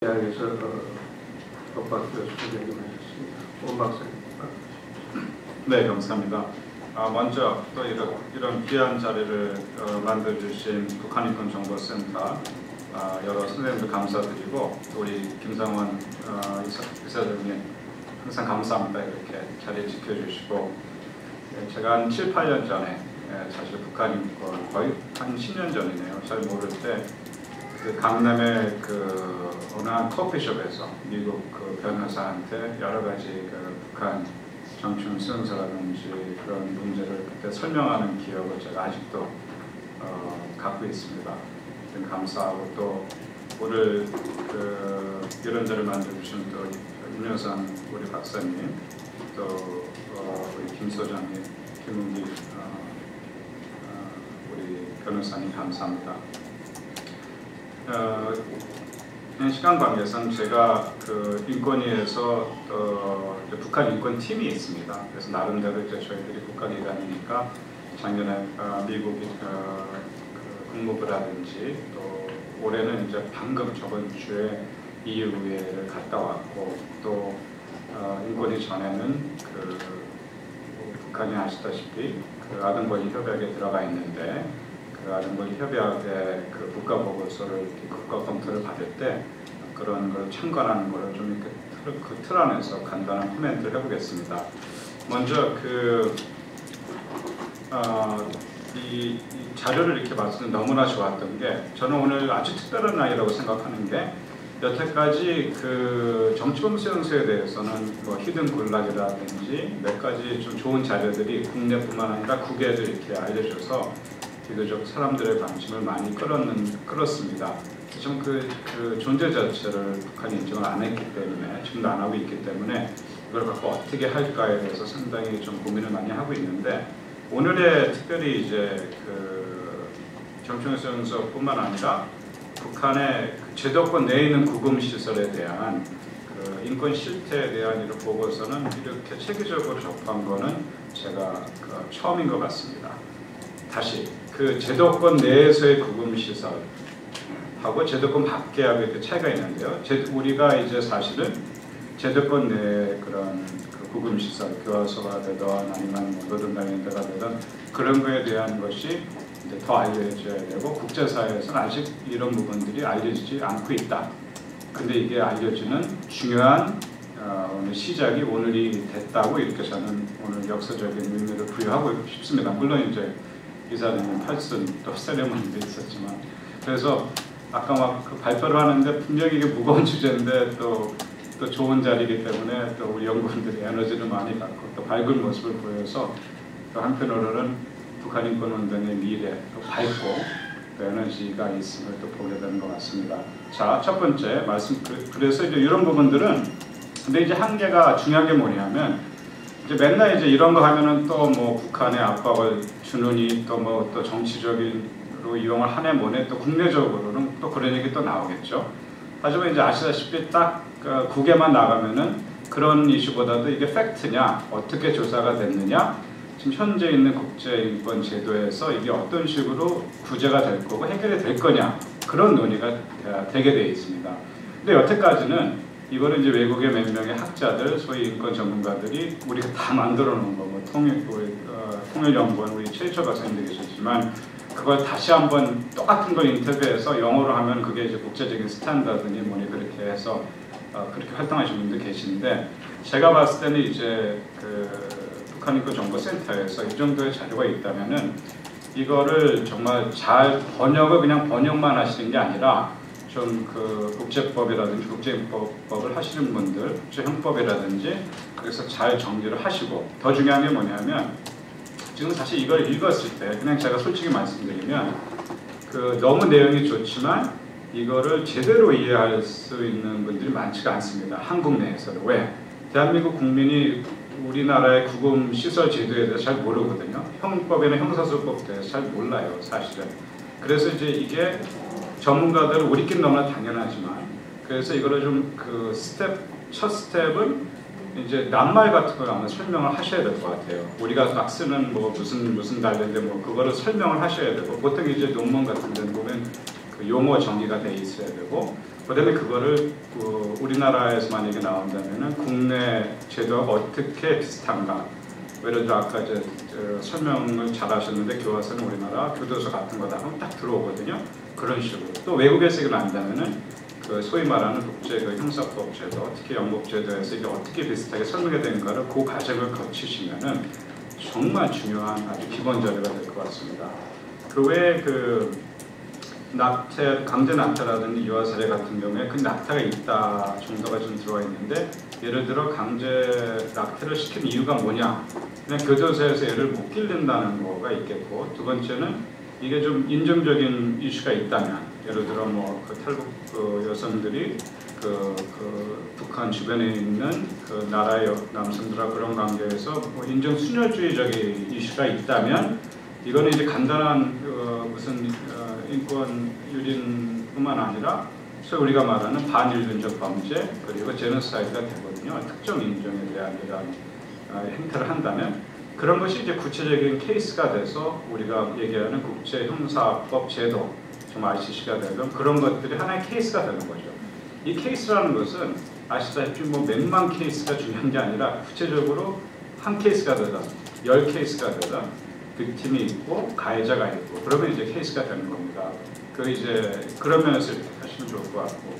대학에서 법학교 수련하셨습니다. 온 박사님. 네, 감사합니다. 먼저 또 이런 귀한 자리를 만들어주신 북한인권정보센터 여러 선생님들 감사드리고, 또 우리 김상원 이사장님 항상 감사합니다. 이렇게 자리 지켜주시고, 제가 한 7, 8년 전에 사실 북한인권 거의 한 10년 전이네요. 잘 모를 때 그 강남의 그 어느 한 커피숍에서 미국 그 변호사한테 여러 가지 그 북한 정치인 수용소라든지 그런 문제를 그때 설명하는 기억을 제가 아직도 갖고 있습니다. 감사하고, 또 오늘 그 이런 자를 만들어주신 또 윤여상 우리 박사님, 또 우리 김 소장님, 김은기 우리 변호사님 감사합니다. 시간 관계상 제가 그 인권위에서 북한 인권팀이 있습니다. 그래서 나름대로 이제 저희들이 국가기관이니까 작년에 미국 그 국무부라든지, 또 올해는 이제 방금 저번 주에 EU회를 갔다 왔고, 또 인권위 전에는 그 북한이 아시다시피 그 아동권리 협약에 들어가 있는데, 그 아동권리 협약의 그 국가 보고서를 이렇게 국가 검토를 받을 때 그런 걸 참관하는 거를 좀 이렇게 그 틀 안에서 간단한 코멘트를 해보겠습니다. 먼저 이 자료를 이렇게 봤을 때 너무나 좋았던 게, 저는 오늘 아주 특별한 날이라고 생각하는 게, 여태까지 그 정치범 수용소에 대해서는 뭐 히든 굴락이라든지 몇 가지 좀 좋은 자료들이 국내뿐만 아니라 국외에도 이렇게 알려줘서 비교적 사람들의 관심을 많이 끌었습니다. 좀 그 존재 자체를 북한이 인정을 안 했기 때문에, 지금도 안 하고 있기 때문에 이걸 갖고 어떻게 할까에 대해서 상당히 좀 고민을 많이 하고 있는데, 오늘의 특별히 이제 그 정치범 수용소뿐만 아니라 북한의 그 제도권 내에 있는 구금 시설에 대한 그 인권 실태에 대한 이런 보고서는 이렇게 체계적으로 접한 거는 제가 처음인 것 같습니다. 다시 그 제도권 내에서의 구금 시설하고 제도권 밖에 하고 이렇게 차이가 있는데요. 우리가 이제 사실은 제도권 내에 그런 그 구금 시설, 교화소가 되든 아니면 노동당인 데가 되든 그런 거에 대한 것이 이제 더 알려져야 되고, 국제사회에서는 아직 이런 부분들이 알려지지 않고 있다. 근데 이게 알려지는 중요한 오늘 시작이 오늘이 됐다고 이렇게 저는 오늘 역사적인 의미를 부여하고 싶습니다. 물론 이제 이사장님 팔순 또 세레머니도 있었지만, 그래서 아까 막 그 발표를 하는데 분명히 이게 무거운 주제인데 또 좋은 자리이기 때문에 또 우리 연구원들이 에너지를 많이 갖고 또 밝은 모습을 보여서, 또 한편으로는 북한 인권 운동의 미래, 또 밝고 또 에너지가 있음을 또 보게 되는 것 같습니다. 자, 첫 번째 말씀, 그래서 이제 이런 부분들은, 근데 이제 한계가 중요한 게 뭐냐면, 이제 맨날 이제 이런 거 하면은 또 뭐 북한에 압박을 주느니 또 뭐 또 정치적으로 이용을 하네 뭐네, 또 국내적으로는 또 그런 얘기 또 나오겠죠. 하지만 이제 아시다시피 딱 국외만 나가면은 그런 이슈보다도 이게 팩트냐, 어떻게 조사가 됐느냐, 지금 현재 있는 국제인권 제도에서 이게 어떤 식으로 구제가 될 거고 해결이 될 거냐, 그런 논의가 되게 되어 있습니다. 근데 여태까지는 이거는 이제 외국의 몇 명의 학자들, 소위 인권 전문가들이 우리가 다 만들어 놓은 거, 뭐 통일연구원 우리 최희철 박사님도 계셨지만, 그걸 다시 한번 똑같은 걸 인터뷰해서 영어로 하면 그게 이제 국제적인 스탠다드니 뭐니 그렇게 해서 그렇게 활동하시는 분도 계시는데, 제가 봤을 때는 이제 그 북한인권정보센터에서 이 정도의 자료가 있다면은 이거를 정말 잘 번역을 그냥 번역만 하시는 게 아니라, 좀 그 국제법이라든지 국제인법을 하시는 분들, 국제형법이라든지 그래서 잘 정리를 하시고, 더 중요한 게 뭐냐면, 지금 사실 이걸 읽었을 때 그냥 제가 솔직히 말씀드리면 너무 내용이 좋지만 이거를 제대로 이해할 수 있는 분들이 많지가 않습니다. 한국 내에서는. 왜? 대한민국 국민이 우리나라의 구금 시설 제도에 대해서 잘 모르거든요. 형법이나 형사소송법에 대해서 잘 몰라요, 사실은. 그래서 이제 이게 전문가들은 우리끼리 너무나 당연하지만, 그래서 이거를 좀 첫 스텝은 이제 낱말 같은 걸 아마 설명을 하셔야 될 것 같아요. 우리가 막 쓰는 뭐 무슨 단어인데 뭐 그거를 설명을 하셔야 되고, 보통 이제 논문 같은 데는 보면 그 용어 정의가 돼 있어야 되고, 그다음에 그거를 우리나라에서 만약에 나온다면은 국내 제도가 어떻게 비슷한가? 예를 들어 아까 설명을 잘 하셨는데 교과서는 우리나라 교도소 같은 거다 하면 딱 들어오거든요. 그런 식으로. 또 외국에서 이걸 안다면은 그 소위 말하는 국제 그 형사법 제도, 특히 영국 제도에서 이게 어떻게 비슷하게 설명이 되는가를 그 과정을 거치시면은 정말 중요한 아주 기본 자료가 될 것 같습니다. 그 외에 그 낙태, 강제 낙태라든지 유아 살해 같은 경우에 그 낙태가 있다 정도가 좀 들어와 있는데 예를 들어 강제 낙태를 시킨 이유가 뭐냐? 그냥 교도소에서 애를 못 기른다는 거가 있겠고 두 번째는 이게 좀 인종적인 이슈가 있다면 예를 들어 뭐 그 탈북 여성들이 북한 주변에 있는 그 나라의 남성들과 그런 관계에서 뭐 인종 순혈주의적인 이슈가 있다면 이거는 이제 간단한 무슨 인권 유린뿐만 아니라 소위 우리가 말하는 반인륜적 범죄 그리고 제노사이드가 되거든요. 특정 인종에 대한 이런 행태를 한다면 그런 것이 이제 구체적인 케이스가 돼서 우리가 얘기하는 국제 형사법 제도, 좀 ICC가 되던 그런 것들이 하나의 케이스가 되는 거죠. 이 케이스라는 것은 아시다시피 뭐 몇만 케이스가 중요한 게 아니라 구체적으로 한 케이스가 되든 10케이스가 되든 빅팀이 있고 가해자가 있고 그러면 이제 케이스가 되는 겁니다. 그 이제 그런 면에서 이렇게 하시면 좋을 것 같고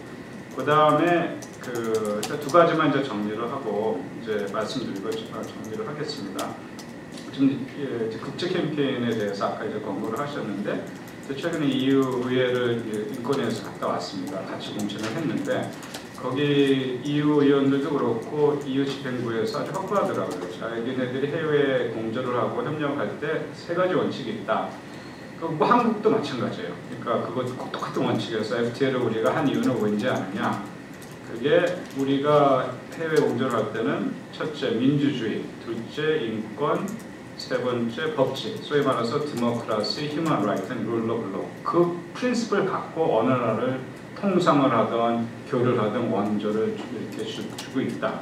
그 다음에 그 두 가지만 이제 정리를 하고 이제 말씀드리고 정리를 하겠습니다. 지금 국제 캠페인에 대해서 아까 이제 권고를 하셨는데 최근에 EU 의회를 인권위에서 갔다 왔습니다. 같이 공천을 했는데 거기 EU 의원들도 그렇고 EU 집행부에서 아주 확고하더라고요. 자기네들이 해외 공조를 하고 협력할 때 세 가지 원칙이 있다. 뭐 한국도 마찬가지예요. 그러니까 그것 똑같은 원칙에서 FTA를 우리가 한 이유는 뭔지 아느냐? 그게 우리가 해외 공조를 할 때는 첫째 민주주의, 둘째 인권, 세 번째 법치, 소위 말해서 디모크라시, 휴먼 라이트, 룰 오브 로. 그 프린시플 갖고 어느 나라를 통상을 하던 교류를 하던 원조를 이렇게 주고 있다.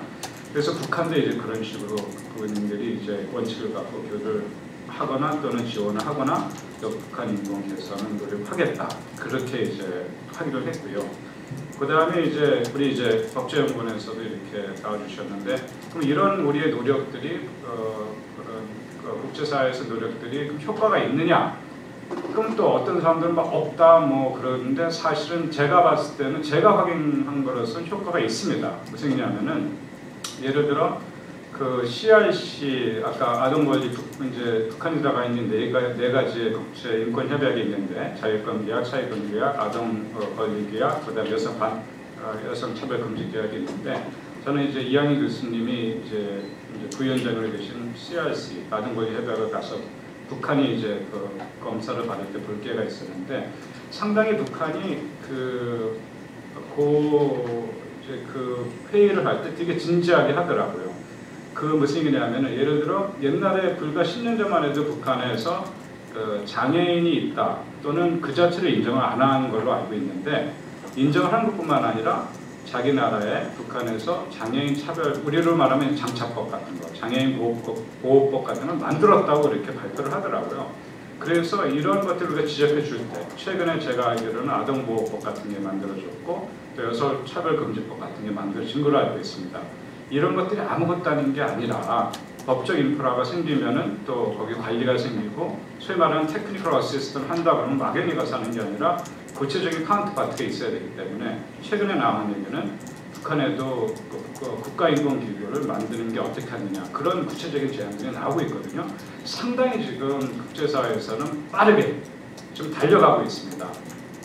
그래서 북한도 이제 그런 식으로 그분들이 이제 원칙을 갖고 교류를 하거나 또는 지원을 하거나 또 북한 인권 개선은 노력하겠다. 그렇게 이제 확인을 했고요. 그 다음에 이제 우리 이제 법제연구원에서도 이렇게 나와주셨는데 그럼 이런 우리의 노력들이 그런 국제사회에서 노력들이 효과가 있느냐? 그럼 또 어떤 사람들은 막 없다 뭐 그러는데 사실은 제가 봤을 때는 제가 확인한 거로서 효과가 있습니다. 무슨 얘기냐면은 예를 들어 그 CRC 아까 아동권리 이제 북한이 들어가 있는 네 가지의 국제 인권 협약이 있는데 자유권 계약, 사회권 계약, 아동 권리 계약, 그다음 여성 차별 금지 계약이 있는데 저는 이제 이양희 교수님이 이제 부위원장으로 계신 CRC 아동권리 협약을 가서 북한이 이제 그 검사를 받을 때 볼 기회가 있었는데 상당히 북한이 그 회의를 할 때 되게 진지하게 하더라고요. 그 무슨 얘기냐면은 예를 들어 옛날에 불과 10년 전만 해도 북한에서 그 장애인이 있다 또는 그 자체를 인정을 안 한 걸로 알고 있는데 인정을 한 것뿐만 아니라 자기 나라에 북한에서 장애인 차별, 우리로 말하면 장차법 같은 거, 장애인 보호법 같은 걸 만들었다고 이렇게 발표를 하더라고요. 그래서 이런 것들을 우리가 지적해 줄 때 최근에 제가 알기로는 아동보호법 같은 게 만들어졌고 또 여성 차별금지법 같은 게 만들어진 걸로 알고 있습니다. 이런 것들이 아무것도 아닌 게 아니라 법적 인프라가 생기면은 또 거기 관리가 생기고 소위 말하는 테크니컬 어시스턴을 한다 그러면 막연히 가서 하는 게 아니라 구체적인 카운트파트가 있어야 되기 때문에 최근에 나온 얘기는 북한에도 국가인권기구를 만드는 게 어떻게 하느냐 그런 구체적인 제안들이 나오고 있거든요. 상당히 지금 국제사회에서는 빠르게 좀 달려가고 있습니다.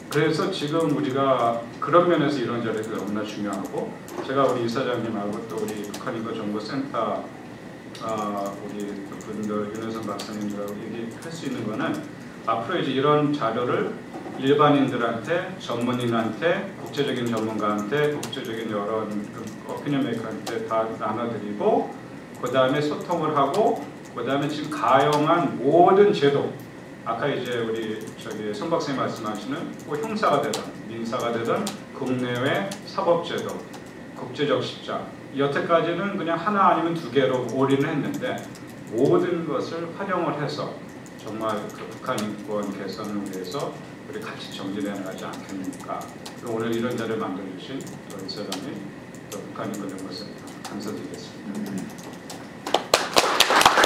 그래서 지금 우리가 그런 면에서 이런 자리가 너무나 중요하고 제가 우리 이사장님하고 또 우리 북한인권정보센터 우리 분들 윤혜선 박사님들하고 얘기할 수 있는 거는 앞으로 이제 이런 자료를 일반인들한테, 전문인한테, 국제적인 전문가한테, 국제적인 여러 오피니언 메이커한테 다 나눠드리고 그 다음에 소통을 하고 그 다음에 지금 가용한 모든 제도 아까 이제 우리 손 박사님 말씀하시는 뭐 형사가 되든 민사가 되든 국내외 사법제도, 국제적 십자 여태까지는 그냥 하나 아니면 두 개로 올인을 했는데 모든 것을 활용을 해서 정말 그 북한 인권 개선을 위해서 우리 같이 정리되어 나가지 않겠습니까? 오늘 이런 자리를 만들어주신 또 이사장님, 또 북한인권연구센터 감사드립니다.